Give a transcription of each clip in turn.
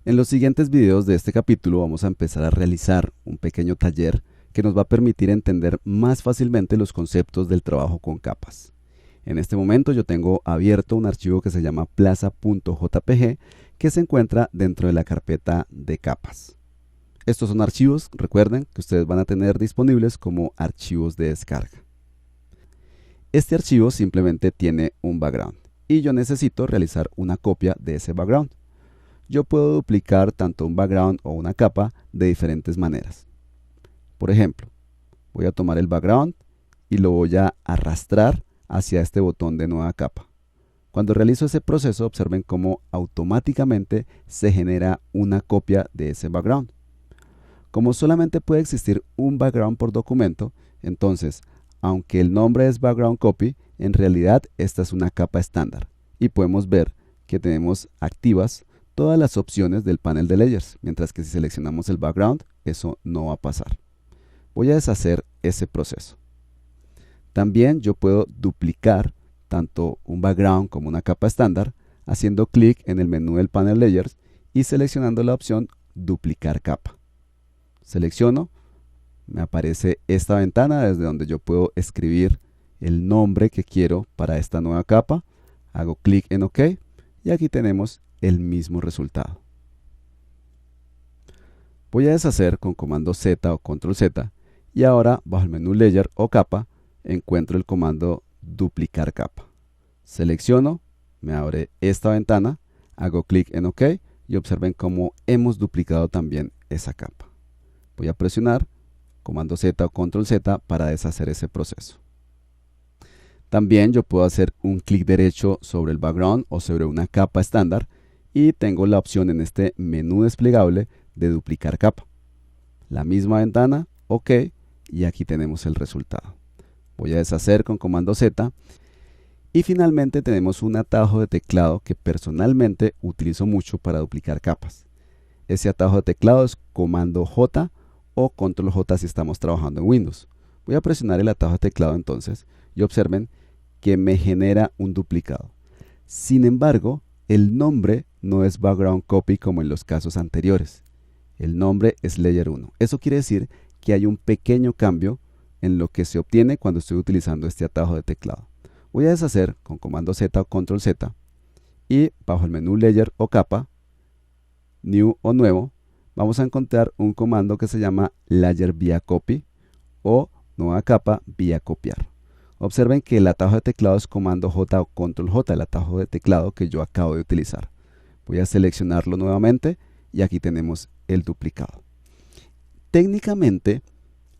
En los siguientes videos de este capítulo vamos a empezar a realizar un pequeño taller que nos va a permitir entender más fácilmente los conceptos del trabajo con capas. En este momento yo tengo abierto un archivo que se llama plaza.jpg que se encuentra dentro de la carpeta de capas. Estos son archivos, recuerden, que ustedes van a tener disponibles como archivos de descarga. Este archivo simplemente tiene un background y yo necesito realizar una copia de ese background. Yo puedo duplicar tanto un background o una capa de diferentes maneras. Por ejemplo, voy a tomar el background y lo voy a arrastrar hacia este botón de nueva capa. Cuando realizo ese proceso, observen cómo automáticamente se genera una copia de ese background. Como solamente puede existir un background por documento, entonces, aunque el nombre es background copy, en realidad esta es una capa estándar y podemos ver que tenemos activas todas las opciones del panel de layers, mientras que si seleccionamos el background, eso no va a pasar. Voy a deshacer ese proceso. También yo puedo duplicar tanto un background como una capa estándar haciendo clic en el menú del panel layers y seleccionando la opción duplicar capa. Selecciono, me aparece esta ventana desde donde yo puedo escribir el nombre que quiero para esta nueva capa, hago clic en OK y aquí tenemos el mismo resultado. Voy a deshacer con comando Z o control Z y ahora bajo el menú layer o capa encuentro el comando duplicar capa. Selecciono, me abre esta ventana, hago clic en OK y observen cómo hemos duplicado también esa capa. Voy a presionar comando Z o control Z para deshacer ese proceso. También yo puedo hacer un clic derecho sobre el background o sobre una capa estándar y tengo la opción en este menú desplegable de duplicar capa. La misma ventana, OK, y aquí tenemos el resultado. Voy a deshacer con comando Z y finalmente tenemos un atajo de teclado que personalmente utilizo mucho para duplicar capas. Ese atajo de teclado es comando J o control J si estamos trabajando en Windows. Voy a presionar el atajo de teclado entonces y observen que me genera un duplicado. Sin embargo, el nombre no es background copy como en los casos anteriores. El nombre es layer 1. Eso quiere decir que hay un pequeño cambio en lo que se obtiene cuando estoy utilizando este atajo de teclado. Voy a deshacer con comando Z o control Z y bajo el menú layer o capa, new o nuevo, vamos a encontrar un comando que se llama layer via copy o nueva capa vía copiar. Observen que el atajo de teclado es comando J o control J, el atajo de teclado que yo acabo de utilizar. Voy a seleccionarlo nuevamente y aquí tenemos el duplicado. Técnicamente,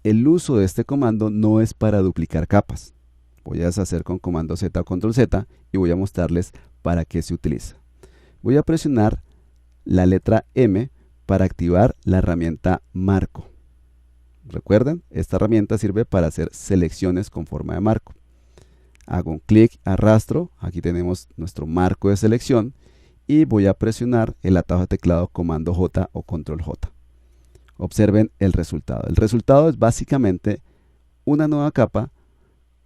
el uso de este comando no es para duplicar capas. Voy a deshacer con comando Z o control Z y voy a mostrarles para qué se utiliza. Voy a presionar la letra M para activar la herramienta marco. Recuerden, esta herramienta sirve para hacer selecciones con forma de marco. Hago un clic, arrastro, aquí tenemos nuestro marco de selección y voy a presionar el atajo de teclado comando J o control J. Observen el resultado. El resultado es básicamente una nueva capa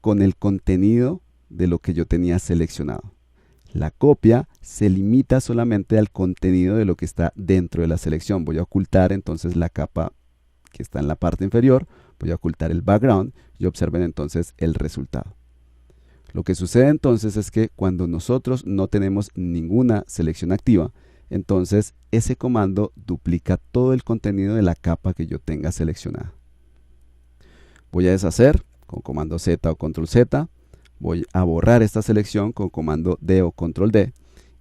con el contenido de lo que yo tenía seleccionado. La copia se limita solamente al contenido de lo que está dentro de la selección. Voy a ocultar entonces la capa que está en la parte inferior, voy a ocultar el background y observen entonces el resultado. Lo que sucede entonces es que cuando nosotros no tenemos ninguna selección activa, entonces ese comando duplica todo el contenido de la capa que yo tenga seleccionada. Voy a deshacer con comando Z o control Z, voy a borrar esta selección con comando D o control D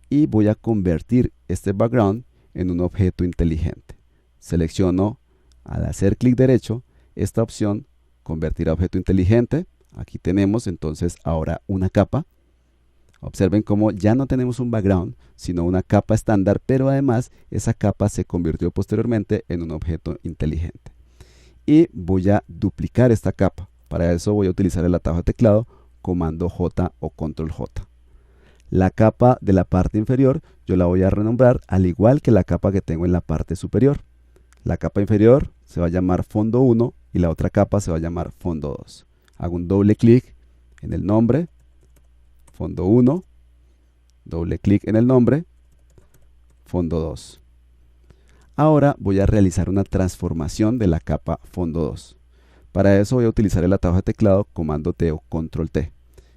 y voy a convertir este background en un objeto inteligente. Selecciono al hacer clic derecho esta opción convertir a objeto inteligente. Aquí tenemos entonces ahora una capa. Observen cómo ya no tenemos un background sino una capa estándar, pero además esa capa se convirtió posteriormente en un objeto inteligente. Y voy a duplicar esta capa. Para eso voy a utilizar el atajo de teclado comando J o control J. La capa de la parte inferior yo la voy a renombrar al igual que la capa que tengo en la parte superior. La capa inferior se va a llamar fondo 1 y la otra capa se va a llamar fondo 2. Hago un doble clic en el nombre, fondo 1, doble clic en el nombre, fondo 2. Ahora voy a realizar una transformación de la capa fondo 2. Para eso voy a utilizar el atajo de teclado comando T o control T.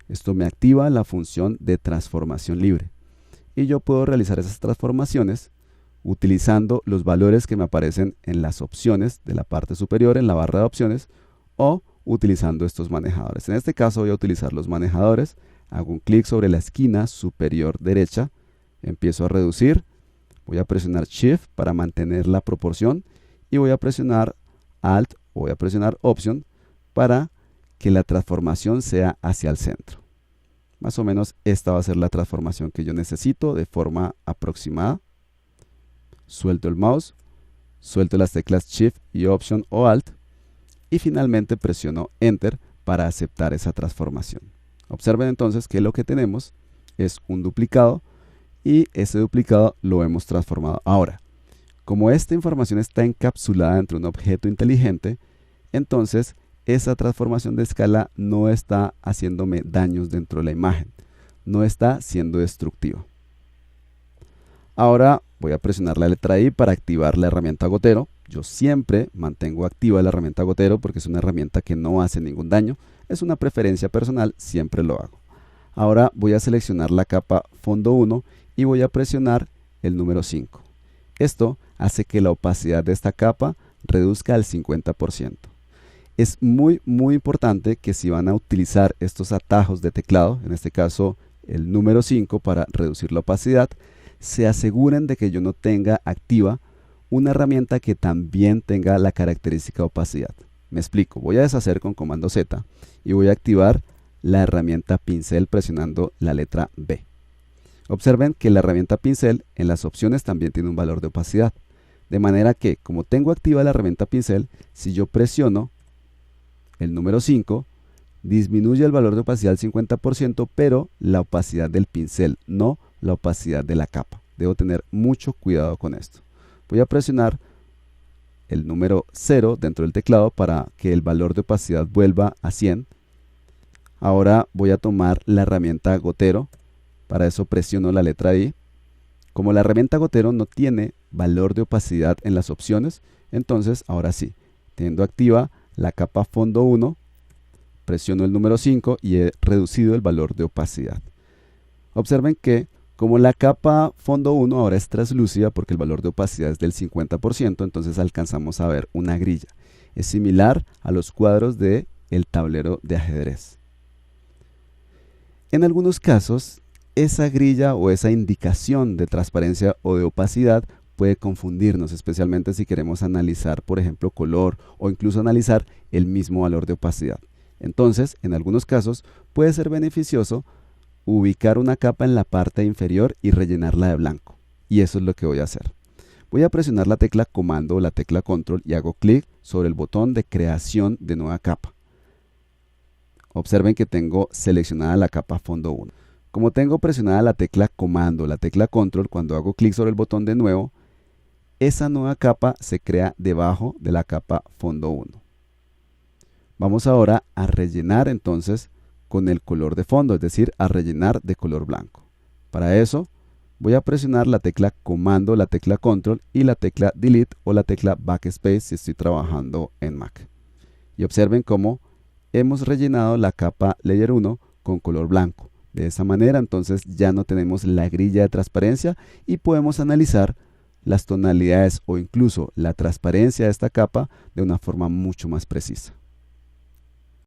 Esto me activa la función de transformación libre. Y yo puedo realizar esas transformaciones utilizando los valores que me aparecen en las opciones de la parte superior en la barra de opciones o utilizando estos manejadores. En este caso voy a utilizar los manejadores, hago un clic sobre la esquina superior derecha, empiezo a reducir, voy a presionar Shift para mantener la proporción y voy a presionar Alt o voy a presionar Option para que la transformación sea hacia el centro. Más o menos esta va a ser la transformación que yo necesito de forma aproximada. Suelto el mouse, suelto las teclas Shift y Option o Alt y finalmente presiono Enter para aceptar esa transformación. Observen entonces que lo que tenemos es un duplicado y ese duplicado lo hemos transformado. Ahora, como esta información está encapsulada dentro de un objeto inteligente, entonces esa transformación de escala no está haciéndome daños dentro de la imagen, no está siendo destructiva. Ahora voy a presionar la letra I para activar la herramienta gotero. Yo siempre mantengo activa la herramienta gotero porque es una herramienta que no hace ningún daño. Es una preferencia personal, siempre lo hago. Ahora voy a seleccionar la capa fondo 1 y voy a presionar el número 5. Esto hace que la opacidad de esta capa reduzca al 50%. Es muy importante que si van a utilizar estos atajos de teclado, en este caso el número 5 para reducir la opacidad, se aseguren de que yo no tenga activa una herramienta que también tenga la característica opacidad. Me explico, voy a deshacer con comando Z y voy a activar la herramienta pincel presionando la letra B. Observen que la herramienta pincel en las opciones también tiene un valor de opacidad. De manera que, como tengo activa la herramienta pincel, si yo presiono el número 5, disminuye el valor de opacidad al 50%, pero la opacidad del pincel, no la opacidad de la capa. Debo tener mucho cuidado con esto. Voy a presionar el número 0 dentro del teclado para que el valor de opacidad vuelva a 100. Ahora voy a tomar la herramienta gotero. Para eso presiono la letra I. Como la herramienta gotero no tiene valor de opacidad en las opciones, entonces ahora sí, teniendo activa la capa fondo 1, presiono el número 5 y he reducido el valor de opacidad. Observen que como la capa fondo 1 ahora es translúcida porque el valor de opacidad es del 50%, entonces alcanzamos a ver una grilla. Es similar a los cuadros del tablero de ajedrez. En algunos casos, esa grilla o esa indicación de transparencia o de opacidad puede confundirnos, especialmente si queremos analizar, por ejemplo, color o incluso analizar el mismo valor de opacidad. Entonces, en algunos casos, puede ser beneficioso ubicar una capa en la parte inferior y rellenarla de blanco. Y eso es lo que voy a hacer. Voy a presionar la tecla comando o la tecla control y hago clic sobre el botón de creación de nueva capa. Observen que tengo seleccionada la capa fondo 1. Como tengo presionada la tecla comando, la tecla control, cuando hago clic sobre el botón de nuevo, esa nueva capa se crea debajo de la capa fondo 1. Vamos ahora a rellenar entonces con el color de fondo, es decir, a rellenar de color blanco. Para eso voy a presionar la tecla comando, la tecla control y la tecla delete o la tecla backspace si estoy trabajando en Mac. Y observen cómo hemos rellenado la capa layer 1 con color blanco. De esa manera entonces ya no tenemos la grilla de transparencia y podemos analizar las tonalidades o incluso la transparencia de esta capa de una forma mucho más precisa.